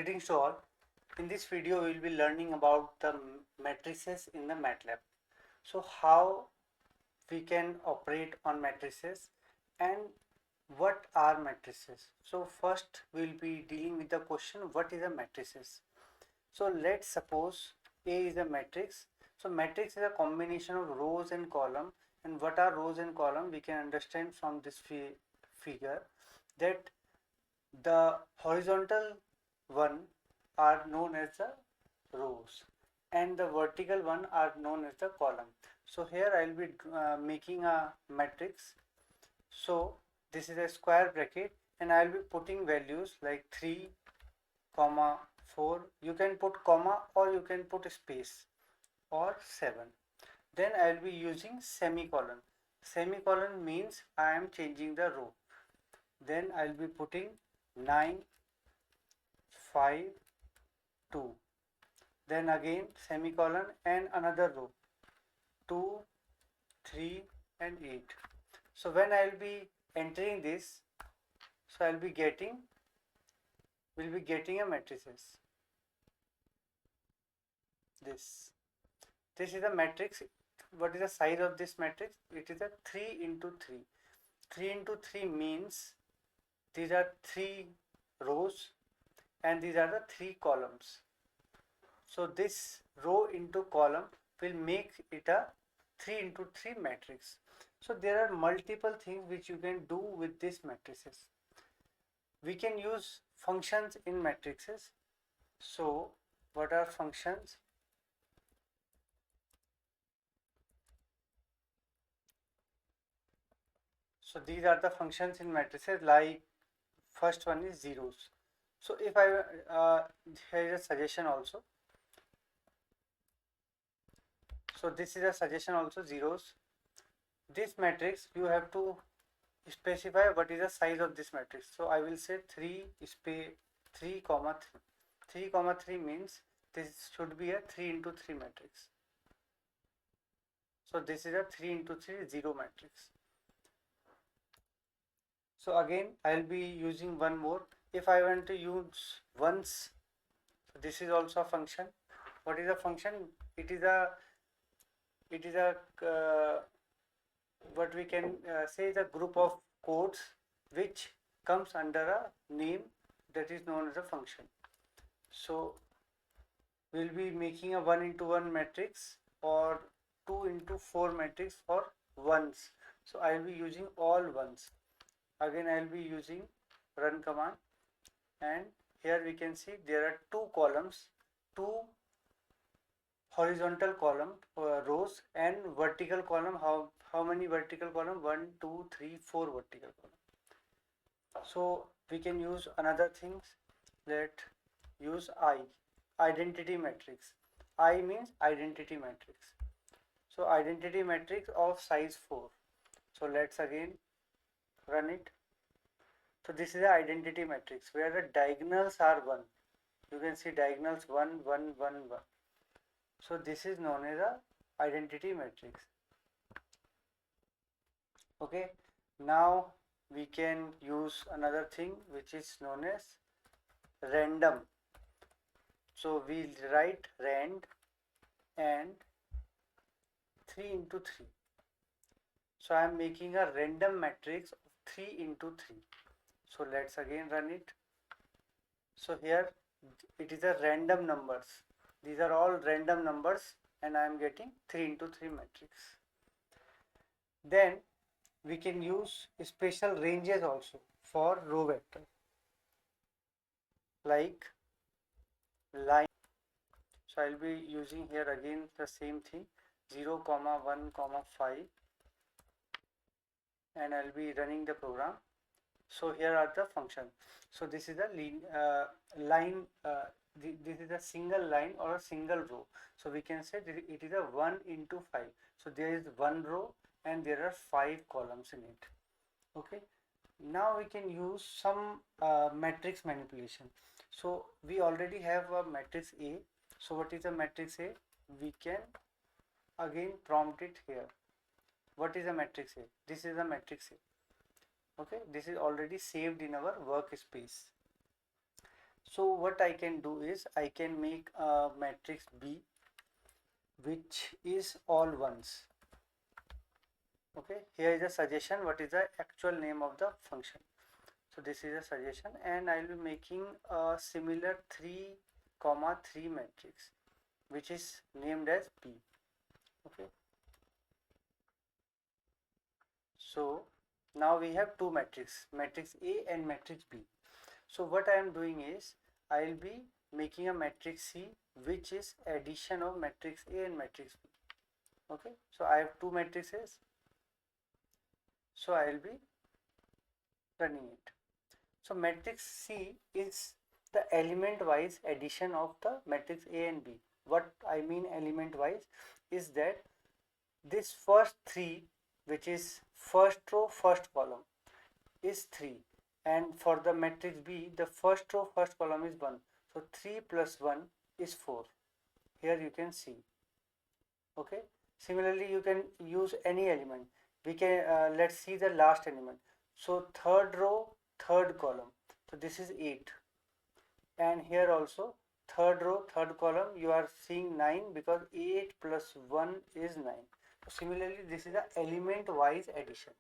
Greetings to all. In this video, we will be learning about the matrices in the MATLAB. So, how we can operate on matrices and what are matrices. So, first we will be dealing with the question, what is a matrices? So, let's suppose A is a matrix. So, matrix is a combination of rows and column. And what are rows and column? We can understand from this figure that the horizontal one are known as the rows and the vertical one are known as the column. So here I will be making a matrix. So this is a square bracket and I will be putting values like 3, comma 4. You can put comma or you can put space or 7. Then I will be using semicolon. Semicolon means I am changing the row. Then I will be putting 9, 5, 2. Then again semicolon and another row 2, 3 and 8. So when I will be entering this, so I will be getting a matrices. This is a matrix. What is the size of this matrix? It is a 3 into 3. 3 into 3 means these are 3 rows and these are the 3 columns. So this row into column will make it a 3 into 3 matrix. So there are multiple things which you can do with these matrices. We can use functions in matrices. So what are functions? So these are the functions in matrices, like first one is zeros. So if I here is a suggestion also. So this is a suggestion also, zeros. This matrix you have to specify what is the size of this matrix. So I will say 3 space 3 comma 3. 3 comma 3 means this should be a 3 into 3 matrix. So this is a 3 into 3 0 matrix. So again I will be using one more. If I want to use ones, so this is also a function. What is a function? It is a what we can say is a group of codes which comes under a name that is known as a function. So we will be making a 1 into 1 matrix or 2 into 4 matrix for ones. So I will be using all ones. Again I will be using run command, and here we can see there are 2 columns, 2 horizontal column rows and vertical column. How many vertical column? 1, 2, 3, 4 vertical column. So we can use another things. Let use identity matrix. I means identity matrix. So identity matrix of size 4. So let's again run it. So this is the identity matrix where the diagonals are 1. You can see diagonals 1, 1, 1, 1. So this is known as a identity matrix. Okay, now we can use another thing which is known as random. So we'll write rand and 3 into 3. So I am making a random matrix of 3 into 3. So let's again run it. So here it is a random numbers. These are all random numbers and I am getting 3 into 3 matrix. Then we can use special ranges also for row vector, like line. So I will be using here again the same thing, 0, 1, 5, and I will be running the program. So here are the functions. So this is a line, this is a single line or a single row. So we can say it is a 1 into 5. So there is one row and there are 5 columns in it. Okay. Now we can use some matrix manipulation. So we already have a matrix A. So what is a matrix A? We can again prompt it here. What is a matrix A? This is a matrix A. Okay, this is already saved in our workspace. So what I can do is I can make a matrix B which is all ones. Okay, here is a suggestion what is the actual name of the function. So this is a suggestion, and I will be making a similar 3 comma 3 matrix which is named as B. Okay, so now we have two matrices, matrix A and matrix B. So what I am doing is I will be making a matrix C which is addition of matrix A and matrix B. Okay, so I have two matrices, so I will be running it. So matrix C is the element wise addition of the matrix A and B. What I mean element wise is that this first 3, which is first row first column, is 3, and for the matrix B the first row first column is 1. So 3 plus 1 is 4. Here you can see. Okay, similarly you can use any element. We can let's see the last element. So third row third column, so this is 8, and here also third row third column you are seeing 9 because 8 plus 1 is 9. So similarly this is the element wise addition.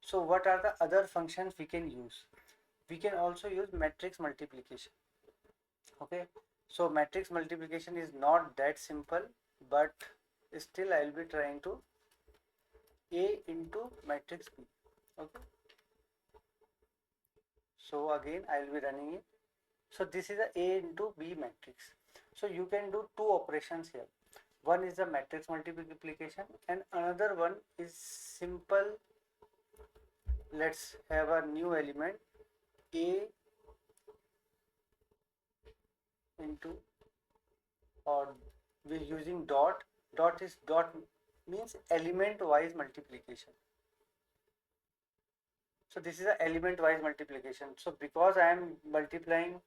So what are the other functions we can use? We can also use matrix multiplication. Okay, so matrix multiplication is not that simple, but still I will be trying to A into matrix B. Okay, so again I will be running it. So this is a A into B matrix. So you can do two operations here. One is the matrix multiplication and another one is simple. Let's have a new element A into, or we're using dot. Dot means element wise multiplication. So this is a element wise multiplication. So because I am multiplying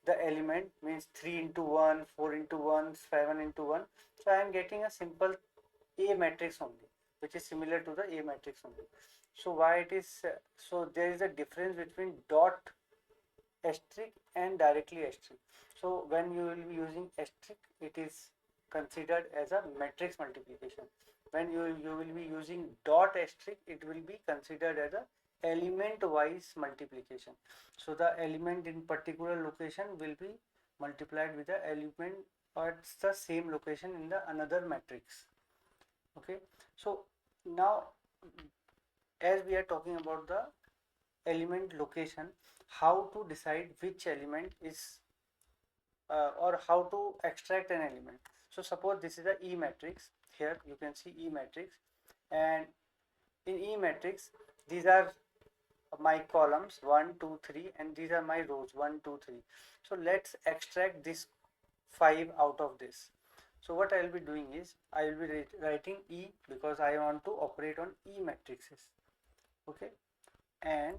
the element means 3 into 1, 4 into 1, 7 into 1. So I am getting a simple A matrix only, which is similar to the A matrix only. So why it is, so there is a difference between dot asterisk and directly asterisk. So when you will be using asterisk, it is considered as a matrix multiplication. When you will be using dot asterisk, it will be considered as a element wise multiplication. So the element in particular location will be multiplied with the element at the same location in the another matrix. Okay, so now as we are talking about the element location, how to decide which element is or how to extract an element. So suppose this is a E matrix. Here you can see E matrix, and in E matrix these are my columns 1 2 3, and these are my rows 1 2 3. So let's extract this 5 out of this. So what I will be doing is I will be writing E because I want to operate on E matrices. Okay, and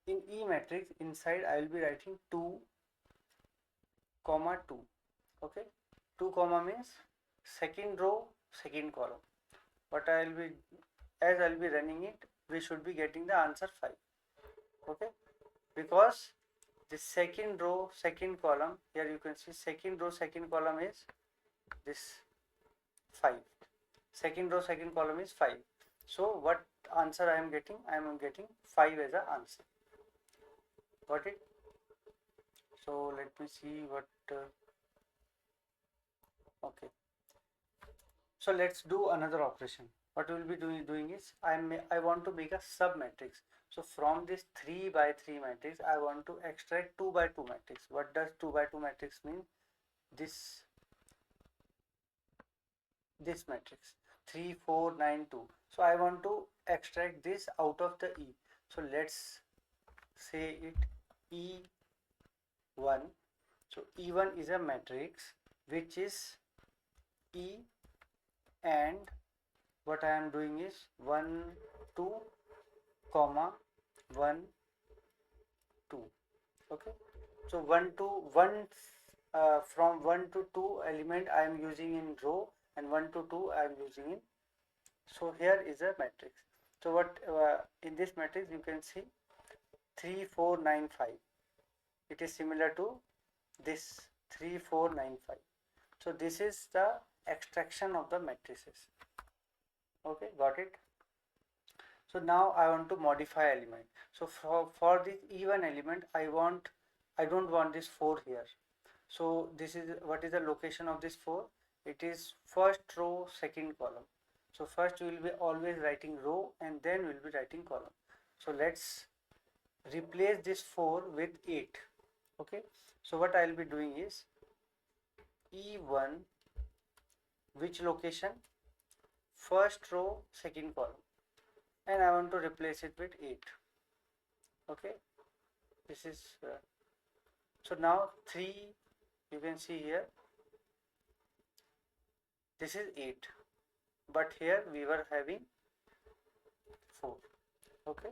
in E matrix inside I will be writing 2 comma 2. Okay, 2 comma means second row second column. But I will be, as I will be running it, we should be getting the answer 5. Okay, because the second row second column, here you can see second row second column is this 5. Second row second column is 5. So what answer I am getting? I am getting 5 as a answer. Got it? So let me see what okay, so let's do another operation. What we will be doing is I want to make a sub matrix. So from this 3 by 3 matrix I want to extract 2 by 2 matrix. What does 2 by 2 matrix mean? This matrix 3 4 9 2. So I want to extract this out of the E. So let's say it E1. So E1 is a matrix which is E, and what I am doing is 1 2 comma 1 2. Okay, so 1 to 1 from 1 to 2 element I am using in row, and 1 to 2 I am using in. So here is a matrix. So what in this matrix you can see 3 4 9 5. It is similar to this 3495. So this is the extraction of the matrices. Okay, got it. So now I want to modify element. So for this even element, I don't want this 4 here. So this is what is the location of this 4? It is first row, second column. So first we will be always writing row and then we will be writing column. So let's replace this 4 with 8. Okay. So what I will be doing is E1, which location? First row, second column, and I want to replace it with 8. Okay. This is so now 3, you can see here, this is 8, but here we were having 4. Okay.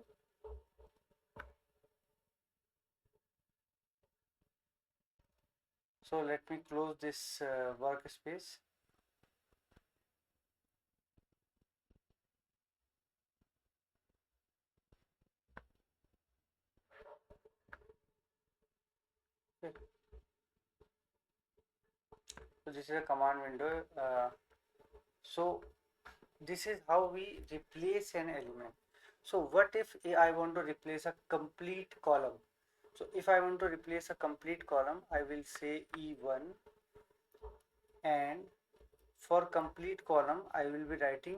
So let me close this workspace. Okay. So this is a command window. So this is how we replace an element. So what if I want to replace a complete column? So if I want to replace a complete column, I will say E1, and for complete column I will be writing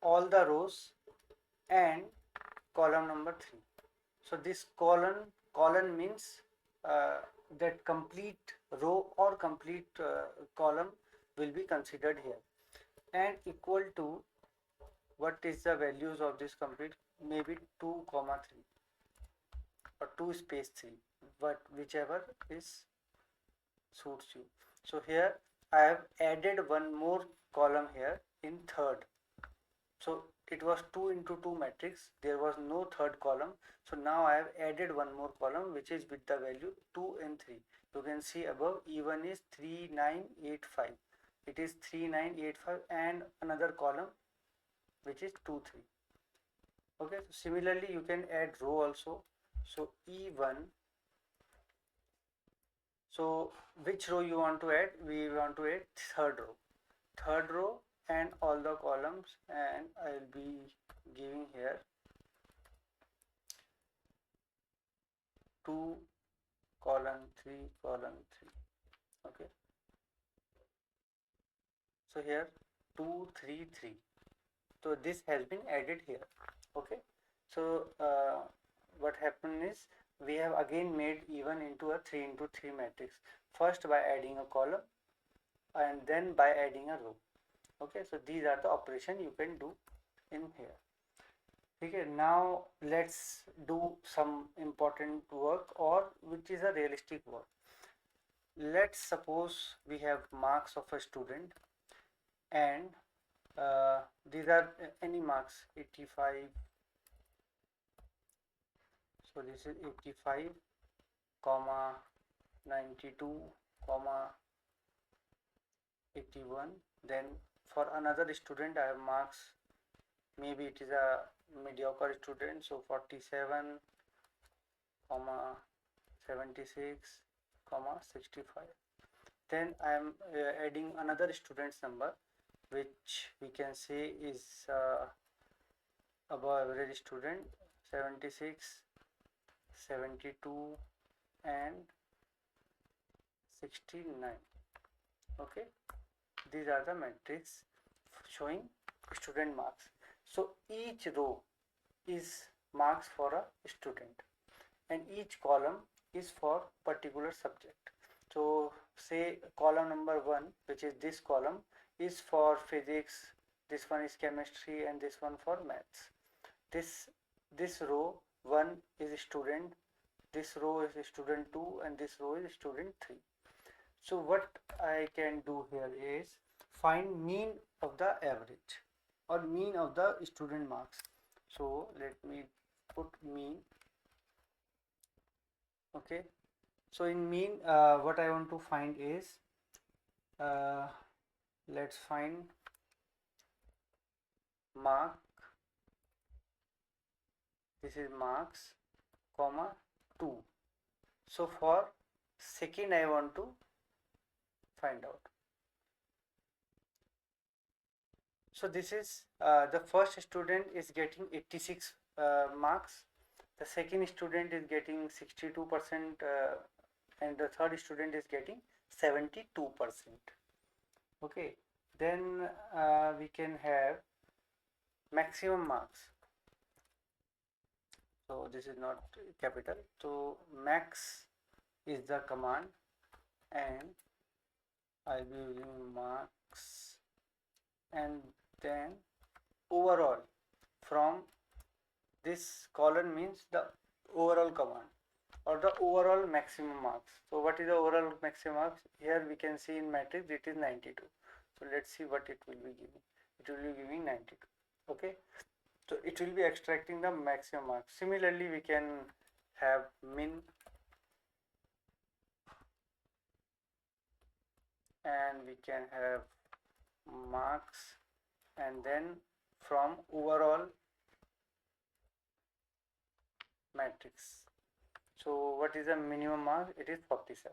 all the rows and column number 3. So this column means that complete row or complete column will be considered here, and equal to what is the values of this complete, maybe 2 comma 3 or 2 space 3, but whichever is suits you. So here I have added one more column here in third. So it was 2 into 2 matrix, there was no third column. So now I have added one more column which is with the value 2 and 3. You can see above E1 is 3985. It is 3985 and another column which is 2 3. Okay, so similarly you can add row also. So E1, so which row you want to add? We want to add third row and all the columns, and I will be giving here 2 colon 3 colon 3. Okay, so here 2 3 3. So this has been added here. Okay, so what happened is we have again made even into a 3 into 3 matrix, first by adding a column and then by adding a row. Okay, so these are the operation you can do in here. Okay, now let's do some important work, or which is a realistic work. Let's suppose we have marks of a student, and these are any marks, 85. So this is 85 comma 92 comma 81. Then for another student I have marks, maybe it is a mediocre student, so 47 comma 76 comma 65. Then I am adding another student's number which we can say is above average student, 76, 72 and 69. Okay, these are the matrix showing student marks. So each row is marks for a student and each column is for particular subject. So say column number 1, which is this column, is for physics, this one is chemistry, and this one for maths. This row 1 is student, this row is student 2, and this row is student 3. So what I can do here is find mean of the average or mean of the student marks. So let me put mean. Okay, so in mean what I want to find is uh, let's find mark, this is marks comma 2. So for second I want to find out. So this is the first student is getting 86 marks, the second student is getting 62%, and the third student is getting 72%. Okay, then we can have maximum marks. So this is not capital. So max is the command, and I'll be using marks, and then overall from this column means the overall command or the overall maximum marks. So what is the overall maximum marks? Here we can see in matrix it is 92. So let's see what it will be giving. It will be giving 92. Okay. So it will be extracting the maximum marks. Similarly, we can have min, and we can have marks, and then from overall matrix. So what is the minimum mark? It is 47.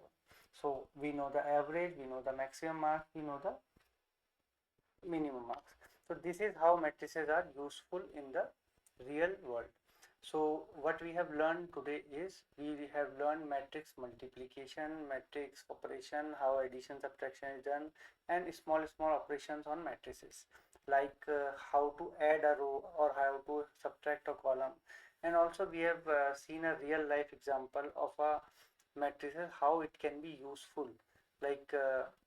So we know the average, we know the maximum mark, we know the minimum marks. So this is how matrices are useful in the real world. So what we have learned today is we have learned matrix multiplication, matrix operation, how addition subtraction is done, and small operations on matrices, like how to add a row or how to subtract a column. And also we have seen a real life example of a matrices, how it can be useful, like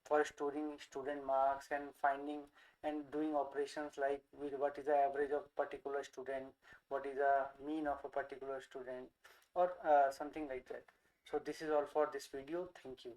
for storing student marks and finding and doing operations like with what is the average of particular student, what is the mean of a particular student, or something like that. So this is all for this video. Thank you.